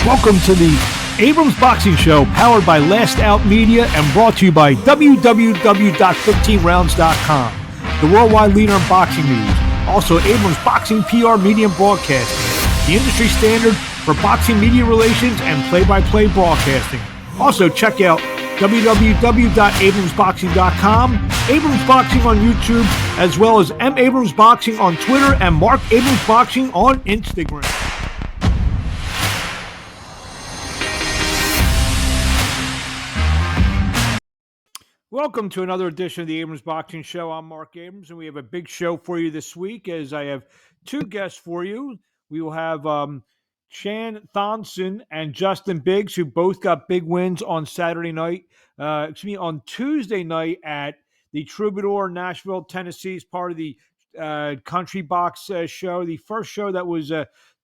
Welcome to the Abrams Boxing Show, powered by Last Out Media and brought to you by www.15rounds.com, the worldwide leader in boxing news. Also, Abrams Boxing PR Media and Broadcasting, the industry standard for boxing media relations and play-by-play broadcasting. Also, check out www.abramsboxing.com, Abrams Boxing on YouTube, as well as M. Abrams Boxing on Twitter and Marc Abrams Boxing on Instagram. Welcome to another edition of the Abrams Boxing Show. I'm Marc Abrams, and we have a big show for you this week as I have two guests for you. We will have Chann, Thonson, and Justin Biggs, who both got big wins on Saturday night. On Tuesday night at the Troubadour, Nashville, Tennessee, as part of the Country Box show, the first show that was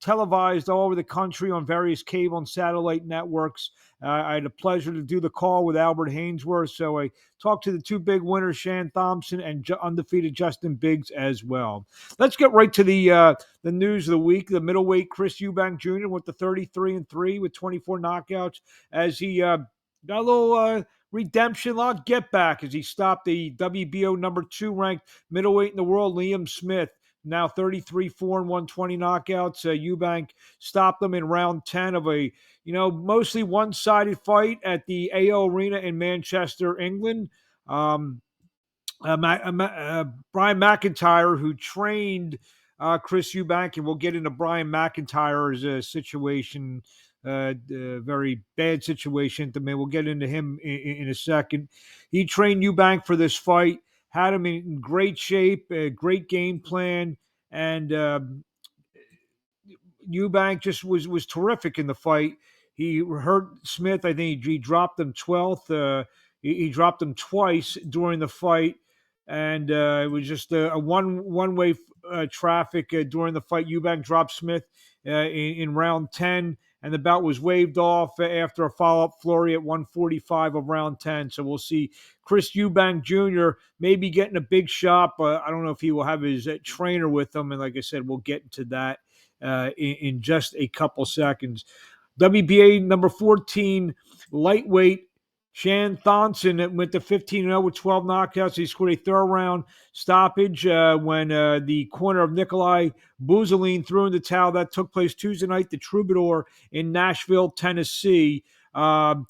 televised all over the country on various cable and satellite networks. I had the pleasure to do the call with Albert Hainsworth, so I talked to the two big winners, Chann Thomson and undefeated Justin Biggs as well. Let's get right to the news of the week. The middleweight Chris Eubank Jr. went to 33-3 with 24 knockouts as he got a little redemption, a lot of get back as he stopped the WBO number 2 ranked middleweight in the world, Liam Smith. Now 33-4 and 120 knockouts. Eubank stopped them in round 10 of a, mostly one-sided fight at the AO Arena in Manchester, England. Brian McIntyre, who trained Chris Eubank, and we'll get into Brian McIntyre's situation, very bad situation. We'll get into him in a second. He trained Eubank for this fight. Had him in great shape, a great game plan, and Eubank just was terrific in the fight. He hurt Smith. I think he dropped him 12th. He dropped him twice during the fight, and it was just a one-way traffic during the fight. Eubank dropped Smith in round 10. And the bout was waved off after a follow-up flurry at 145 of round 10. So we'll see Chris Eubank Jr. maybe getting a big shot, but I don't know if he will have his trainer with him. And like I said, we'll get into that in just a couple seconds. WBA number 14, lightweight, Chann Thonson went to 15-0 with 12 knockouts. He scored a third-round stoppage when the corner of Nikolai Buzolin threw in the towel. That took place Tuesday night, the Troubadour in Nashville, Tennessee. Chann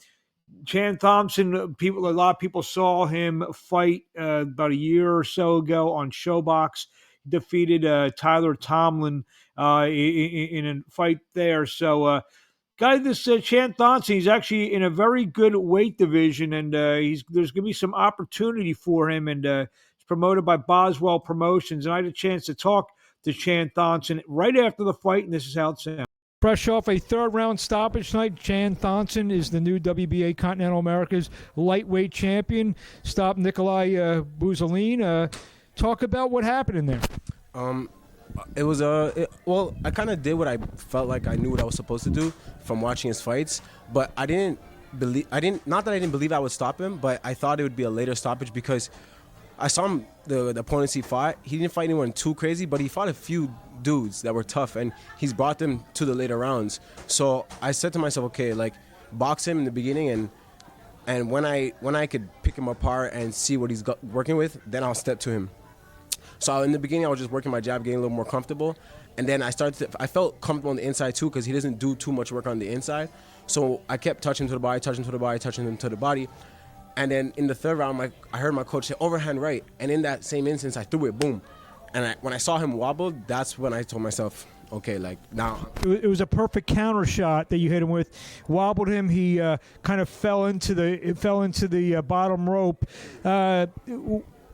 Thomson, a lot of people saw him fight about a year or so ago on Showbox. Defeated Tyler Tomlin in a fight there. So, this Chann Thonson, he's actually in a very good weight division, and there's going to be some opportunity for him, and he's promoted by Boswell Promotions. And I had a chance to talk to Chann Thonson right after the fight, and this is how it sounds. Fresh off a third-round stoppage tonight, Chann Thonson is the new WBA Continental America's lightweight champion. Stopped Nikolai Buzolin. Talk about what happened in there. It was I kind of did what I felt like I knew what I was supposed to do from watching his fights, but not that I didn't believe I would stop him, but I thought it would be a later stoppage because I saw him, the opponents he fought. He didn't fight anyone too crazy, but he fought a few dudes that were tough, and he's brought them to the later rounds. So I said to myself, okay, like, box him in the beginning, and when I could pick him apart and see what he's working with, then I'll step to him. So in the beginning, I was just working my jab, getting a little more comfortable. And then I felt comfortable on the inside too, because he doesn't do too much work on the inside. So I kept touching him to the body, touching him to the body. And then in the third round, I heard my coach say, overhand right. And in that same instance, I threw it, boom. And when I saw him wobble, that's when I told myself, okay, like, now. It was a perfect counter shot that you hit him with. Wobbled him. He kind of fell into the bottom rope.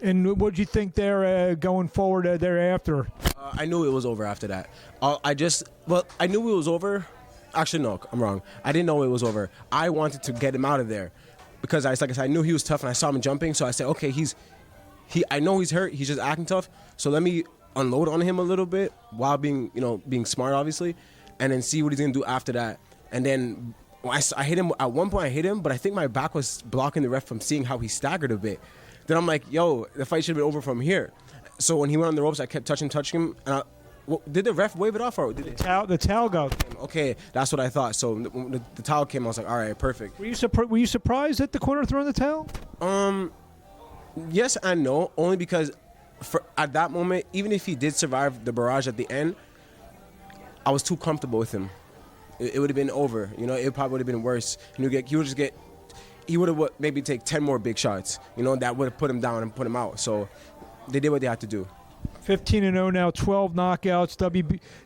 And what did you think there going forward thereafter? I knew it was over after that. I knew it was over. Actually, no, I'm wrong. I didn't know it was over. I wanted to get him out of there because I knew he was tough and I saw him jumping. So I said, okay, I know he's hurt. He's just acting tough. So let me unload on him a little bit while being smart, obviously, and then see what he's gonna do after that. And then I hit him. At one point, I hit him, but I think my back was blocking the ref from seeing how he staggered a bit. Then I'm like, yo, the fight should have been over from here. So when he went on the ropes, I kept touching him. And Did the ref wave it off or did it? The towel go. Okay, that's what I thought. So when the towel came, I was like, all right, perfect. Were you surprised at the corner throwing the towel? Yes and no, only because at that moment, even if he did survive the barrage at the end, I was too comfortable with him. It would have been over. You know, it probably would have been worse. He would have maybe take 10 more big shots. You know, that would have put him down and put him out. So they did what they had to do. 15-0 now, 12 knockouts.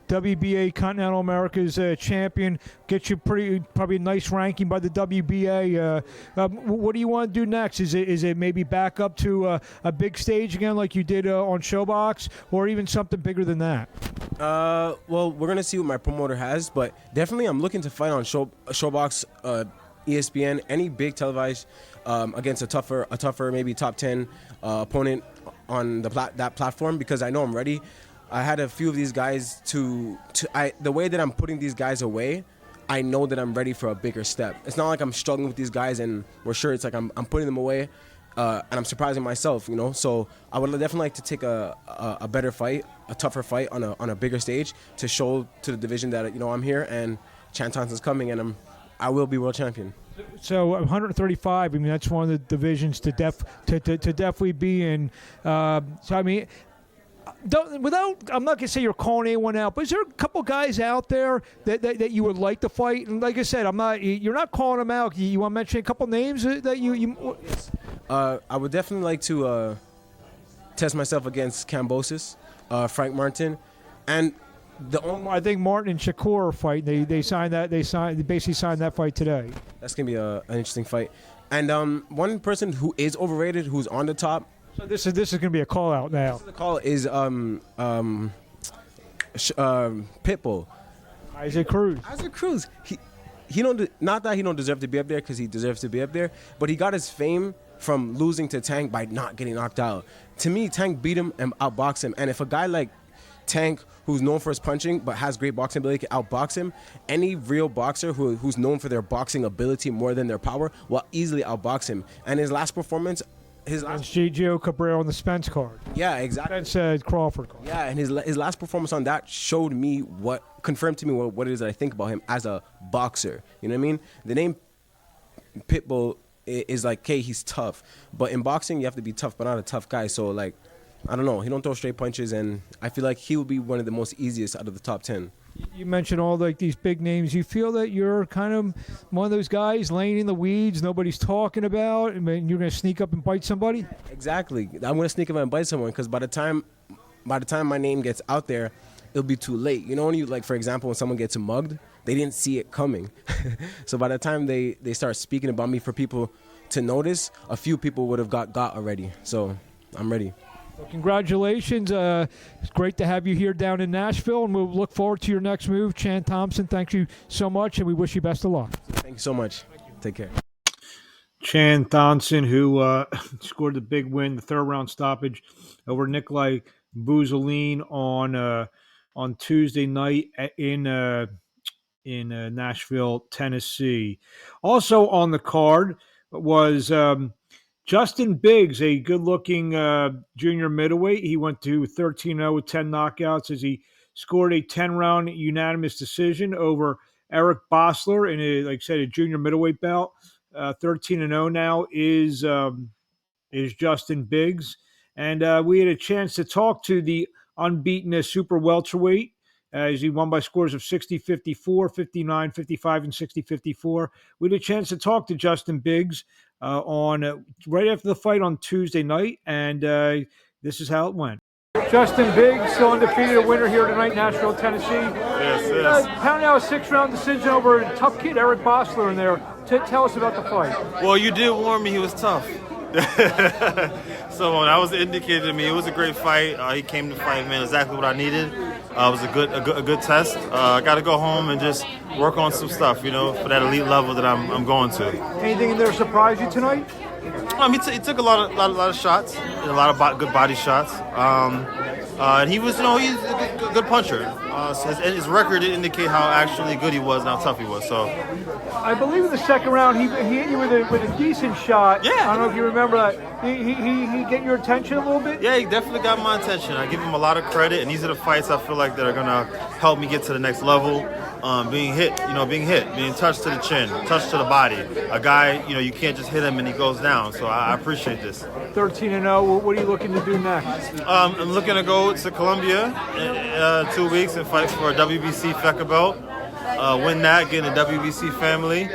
WBA Continental America's champion. Gets you probably a nice ranking by the WBA. What do you want to do next? Is it maybe back up to a big stage again like you did on Showbox, or even something bigger than that? Well, we're gonna see what my promoter has, but definitely I'm looking to fight on Showbox, ESPN, any big televised against a tougher maybe top 10 opponent on that platform, because I know I'm ready. I had a few of these guys the way that I'm putting these guys away, I know that I'm ready for a bigger step. It's not like I'm struggling with these guys and we're sure. It's like I'm putting them away and I'm surprising myself, you know. So I would definitely like to take a better fight, a tougher fight on a bigger stage to show to the division that, you know, I'm here and Chann Thonson's coming and I will be world champion. So 135. I mean, that's one of the divisions to definitely be in. So I mean, I'm not gonna say you're calling anyone out, but is there a couple guys out there that you would like to fight? And like I said, you're not calling them out. You want to mention a couple names that you? Yes. I would definitely like to test myself against Cambosis, Frank Martin, and. I think Martin and Shakur are fighting. They signed that. They basically signed that fight today. That's gonna be an interesting fight. And one person who is overrated, who's on the top. So this is gonna be a call out now. The call is Pitbull. Isaac Cruz. Isaac Cruz. He not that he don't deserve to be up there, because he deserves to be up there, but he got his fame from losing to Tank by not getting knocked out. To me, Tank beat him and outboxed him. And if a guy like Tank, who's known for his punching but has great boxing ability, can outbox him, any real boxer who's known for their boxing ability more than their power will easily outbox him. And his last performance, Gio Cabrera on the Spence card. Yeah, exactly. Spence Crawford card. Yeah, and his last performance on that confirmed to me what it is that I think about him as a boxer. You know what I mean? The name Pitbull is like, okay, he's tough, but in boxing you have to be tough, but not a tough guy. So like, I don't know. He don't throw straight punches, and I feel like he will be one of the most easiest out of the top 10. You mentioned all like these big names. You feel that you're kind of one of those guys laying in the weeds, nobody's talking about, and you're going to sneak up and bite somebody? Exactly. I'm going to sneak up and bite someone, because by the time my name gets out there, it'll be too late. You know, when you, like, for example, when someone gets mugged, they didn't see it coming. So by the time they start speaking about me for people to notice, a few people would have got already. So I'm ready. Well, congratulations. It's great to have you here down in Nashville, and we'll look forward to your next move. Chann Thomson, thank you so much, and we wish you best of luck. Thank you so much. Take care. Chann Thomson, who scored the big win, the third-round stoppage over Nikolai Buzelin on Tuesday night in Nashville, Tennessee. Also on the card was Justin Biggs, a good-looking junior middleweight. He went to 13-0 with 10 knockouts as he scored a 10-round unanimous decision over Eric Bosler in like I said, a junior middleweight bout. 13-0 now is Justin Biggs, and we had a chance to talk to the unbeaten super welterweight as he won by scores of 60-54, 59-55, and 60-54. We had a chance to talk to Justin Biggs on right after the fight on Tuesday night, and this is how it went. Justin Biggs, still undefeated, winner here tonight, Nashville, Tennessee. Yes. Pound out a 6-round decision over a tough kid, Eric Bosler, in there. Tell us about the fight. Well, you did warn me he was tough. So that was indicated to me. It was a great fight. He came to fight, man, exactly what I needed. It was a good test. I got to go home and just work on some stuff, you know, for that elite level that I'm going to. Anything in there surprise you tonight? He took a lot of shots. a lot of good body shots. And he was, he's a good puncher. His record did indicate how actually good he was and how tough he was. So, I believe in the second round he hit you with a decent shot. Yeah. I don't know if you remember that. He get your attention a little bit? Yeah, he definitely got my attention. I give him a lot of credit, and these are the fights I feel like that are gonna help me get to the next level. Being hit, being touched to the chin, touched to the body. A guy, you can't just hit him and he goes down. So I appreciate this. 13-0. What are you looking to do next? I'm looking to go to Colombia in 2 weeks and fight for a WBC FECA belt. Win that, get in the WBC family,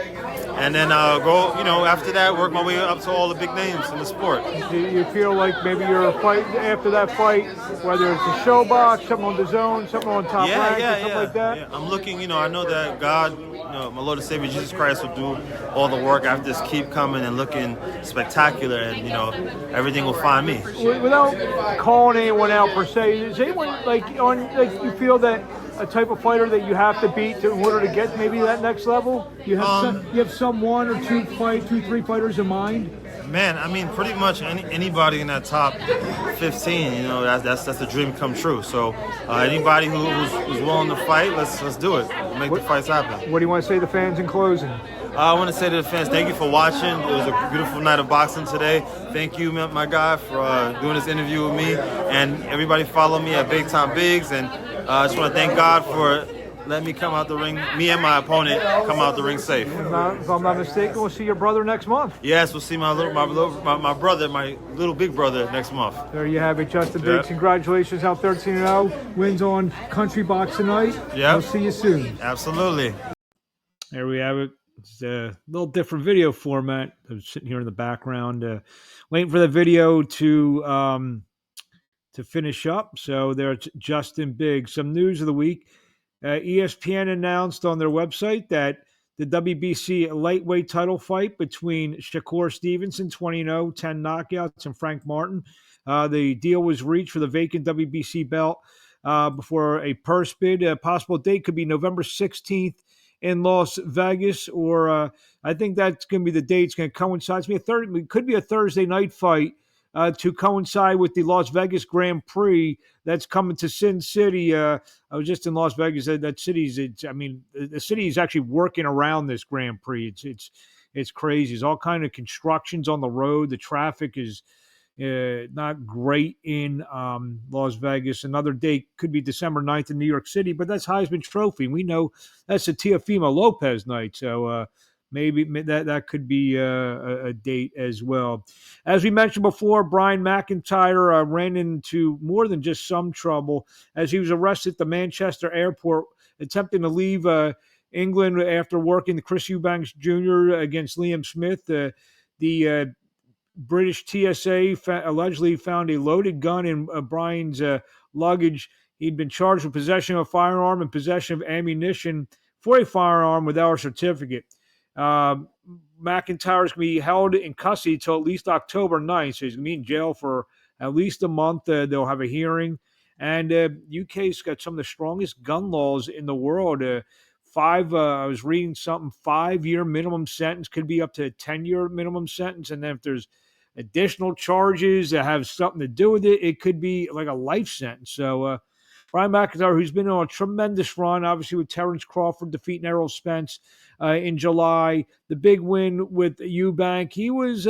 and then go. After that, work my way up to all the big names in the sport. Do you feel like maybe you're fighting after that fight, whether it's a show box, something on the zone, something on Top Rank, or something like that? Yeah. I'm looking. I know that God, my Lord and Savior Jesus Christ, will do all the work. I have to just keep coming and looking spectacular, and everything will find me. Without calling anyone out per se, is anyone you feel that a type of fighter that you have to beat in order to get maybe that next level? You have some one or two, three fighters in mind? Man, I mean, pretty much anybody in that top 15, that's the dream come true. So anybody who's willing to fight, let's do it. Make the fights happen. What do you want to say to the fans in closing? I want to say to the fans, thank you for watching. It was a beautiful night of boxing today. Thank you, my guy, for doing this interview with me. And everybody follow me at Big Time Bigs. And I just want to thank God for letting me come out the ring, me and my opponent come out the ring safe. If I'm not mistaken, we'll see your brother next month. Yes, we'll see my brother, my little big brother next month. There you have it, Justin Biggs. Congratulations out 13-0. Wins on Country Box tonight. Yeah. We'll see you soon. Absolutely. There we have it. It's a little different video format. I'm sitting here in the background, waiting for the video to finish up. So there's Justin Biggs. Some news of the week. ESPN announced on their website that the WBC lightweight title fight between Shakur Stevenson, 20-0, 10 knockouts, and Frank Martin. The deal was reached for the vacant WBC belt before a purse bid. A possible date could be November 16th in Las Vegas, or I think that's going to be the date. It's going to coincide. It could be a Thursday night fight to coincide with the Las Vegas Grand Prix that's coming to Sin City. I was just in Las Vegas. That city's, the city is actually working around this Grand Prix. It's crazy. There's all kind of constructions on the road. The traffic is not great in Las Vegas. Another date could be December 9th in New York City, but that's Heisman Trophy. We know that's the Teofimo Lopez night, so maybe that could be a date as well. As we mentioned before, Brian McIntyre ran into more than just some trouble as he was arrested at the Manchester airport attempting to leave England after working the Chris Eubanks Jr. against Liam Smith. The British TSA allegedly found a loaded gun in Brian's luggage. He'd been charged with possession of a firearm and possession of ammunition for a firearm without a certificate. McIntyre is going to be held in custody until at least October 9th, so he's going to be in jail for at least a month. They'll have a hearing. And UK's got some of the strongest gun laws in the world. I was reading something, 5-year minimum sentence could be up to a 10-year minimum sentence. And then if there's additional charges that have something to do with it, it could be like a life sentence. So Brian McIntyre, who's been on a tremendous run, obviously with Terrence Crawford defeating Errol Spence in July, the big win with Eubank. He was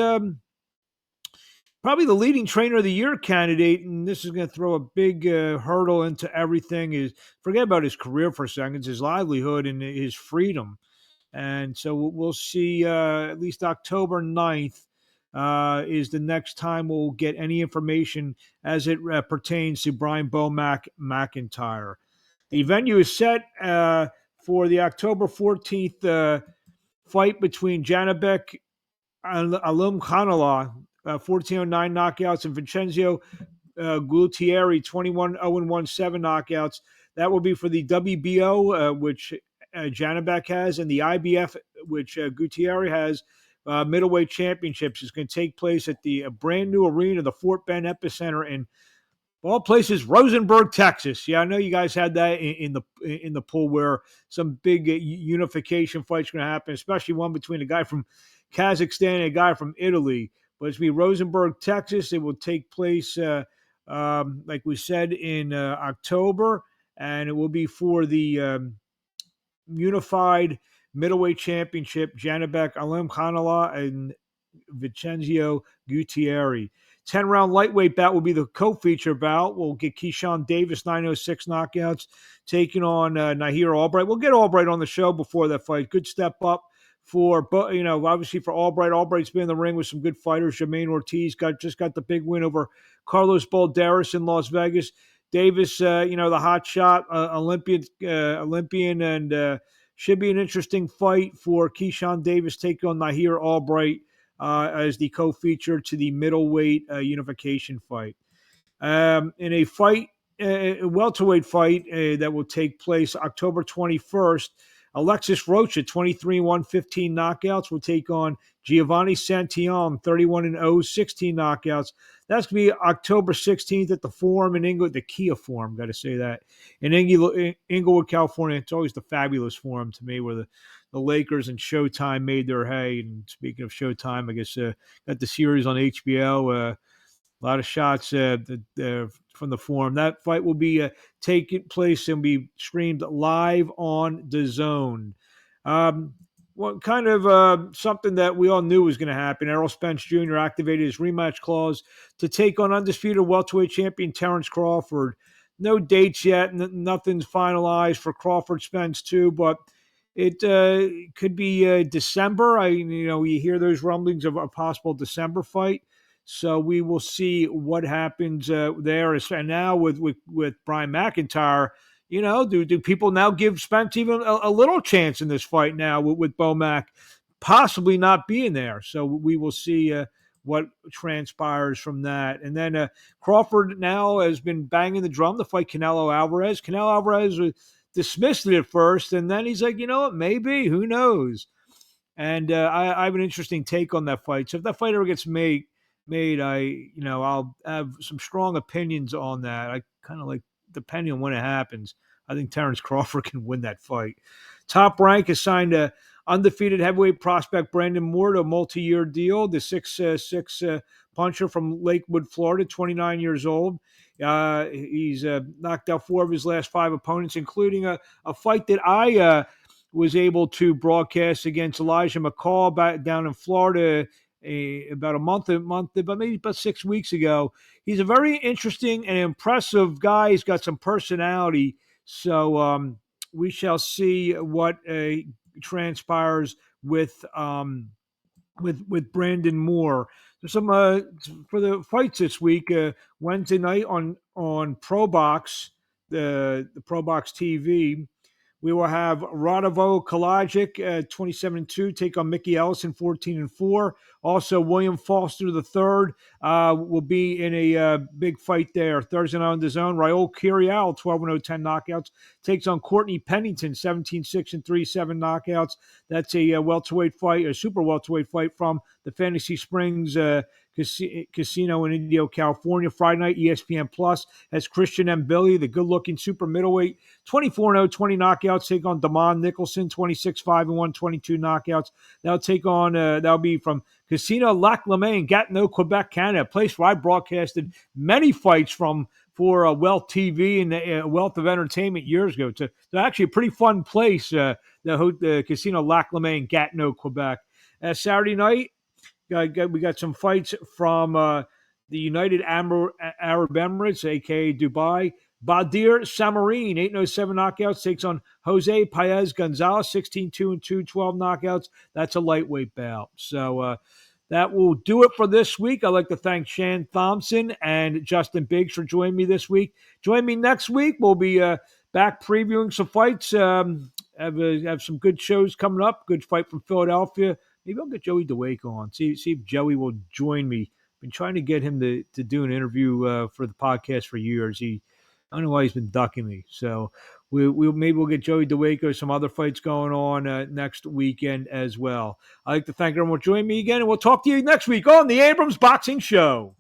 probably the leading trainer of the year candidate, and this is going to throw a big hurdle into everything. Forget about his career for a second, it's his livelihood and his freedom. And so we'll see at least October 9th is the next time we'll get any information as it pertains to Brian Bomac McIntyre. The venue is set for the October 14th fight between Janabek Alum Khanala, 1409 knockouts, and Vincenzo Gualtieri, 21-0-1, 7 knockouts. That will be for the WBO, which Janabek has, and the IBF, which Gualtieri has. Middleweight championships is going to take place at the brand new arena, the Fort Bend Epicenter in all places, Rosenberg, Texas. Yeah, I know you guys had that in the pool where some big unification fights are going to happen, especially one between a guy from Kazakhstan and a guy from Italy. but it's going to be Rosenberg, Texas. It will take place, like we said, in October, and it will be for the Unified Middleweight Championship, Janibek Alimkhanallah and Vincenzo Gutierrez. 10-round lightweight bout will be the co-feature bout. We'll get Keyshawn Davis, 906 knockouts, taking on Nahir Albright. We'll get Albright on the show before that fight. Good step up for, obviously for Albright. Albright's been in the ring with some good fighters. Jermaine Ortiz just got the big win over Carlos Balderas in Las Vegas. Davis, the hot shot, Olympian, and should be an interesting fight for Keyshawn Davis taking on Nahir Albright as the co-feature to the middleweight unification fight. In a welterweight fight that will take place October 21st, Alexis Rocha, 23-1, 15 knockouts, will take on Giovanni Santillon, 31-0, 16 knockouts. That's going to be October 16th at the Forum in Inglewood, the Kia Forum, got to say that, in Inglewood, California. It's always the fabulous Forum to me, where the Lakers and Showtime made their hay. And speaking of Showtime, I guess got the series on HBO. A lot of shots from the Forum. That fight will be taking place and be streamed live on DAZN. Something that we all knew was going to happen. Errol Spence Jr. activated his rematch clause to take on undisputed welterweight champion Terrence Crawford. No dates yet. Nothing's finalized for Crawford Spence too, but it could be December. You hear those rumblings of a possible December fight. So we will see what happens there. And now with Brian McIntyre, do people now give Spence even a little chance in this fight now with Bomac possibly not being there? So we will see what transpires from that. And then Crawford now has been banging the drum to fight Canelo Alvarez. Canelo Alvarez dismissed it at first, and then he's like, maybe, who knows? And I have an interesting take on that fight. So if that fight ever gets made, I'll have some strong opinions on that. I kind of like, depending on when it happens, I think Terrence Crawford can win that fight. Top Rank has signed a undefeated heavyweight prospect Brandon Moore to a multi-year deal. The 6'6" puncher from Lakewood, Florida, 29 years old. He's knocked out 4 of his last 5 opponents, including a fight that I was able to broadcast against Elijah McCall back down in Florida about 6 weeks ago. He's a very interesting and impressive guy. He's got some personality. So we shall see what transpires with Brandon Moore. There's some for the fights this week. Wednesday night on ProBox, the ProBox TV. We will have Radivo Kalajic, 27-2, take on Mickey Ellison, 14-4. Also, William Foster III will be in a big fight there. Thursday night on DAZN. Raul Curiel, 12-0, 10 knockouts, takes on Courtney Pennington, 17-6 7 knockouts. That's a welterweight fight, a super welterweight fight from the Fantasy Springs Casino in Indio, California. Friday night, ESPN Plus has Christian M. Billy, the good-looking super middleweight, 24-0, 20 knockouts, take on Damon Nicholson, 26-5-1, 22 knockouts. That'll be from Casino Lac Le in Gatineau, Quebec, Canada, a place where I broadcasted many fights for Wealth TV and Wealth of Entertainment years ago. It's actually a pretty fun place, the Casino Lac Le in Gatineau, Quebec. Saturday night, we got some fights from the United Arab Emirates, a.k.a. Dubai. Badir Samarin, 8-0, knockouts, takes on Jose Paez Gonzalez, 16-2 12 knockouts. That's a lightweight bout. So that will do it for this week. I'd like to thank Chann, Thomson, and Justin Biggs for joining me this week. Join me next week. We'll be back previewing some fights. Have some good shows coming up. Good fight from Philadelphia. Maybe I'll get Joey DeWake on. See if Joey will join me. Been trying to get him to do an interview for the podcast for years. I don't know why he's been ducking me. So we'll get Joey DeWake or some other fights going on next weekend as well. I'd like to thank everyone for joining me again, and we'll talk to you next week on the Abrams Boxing Show.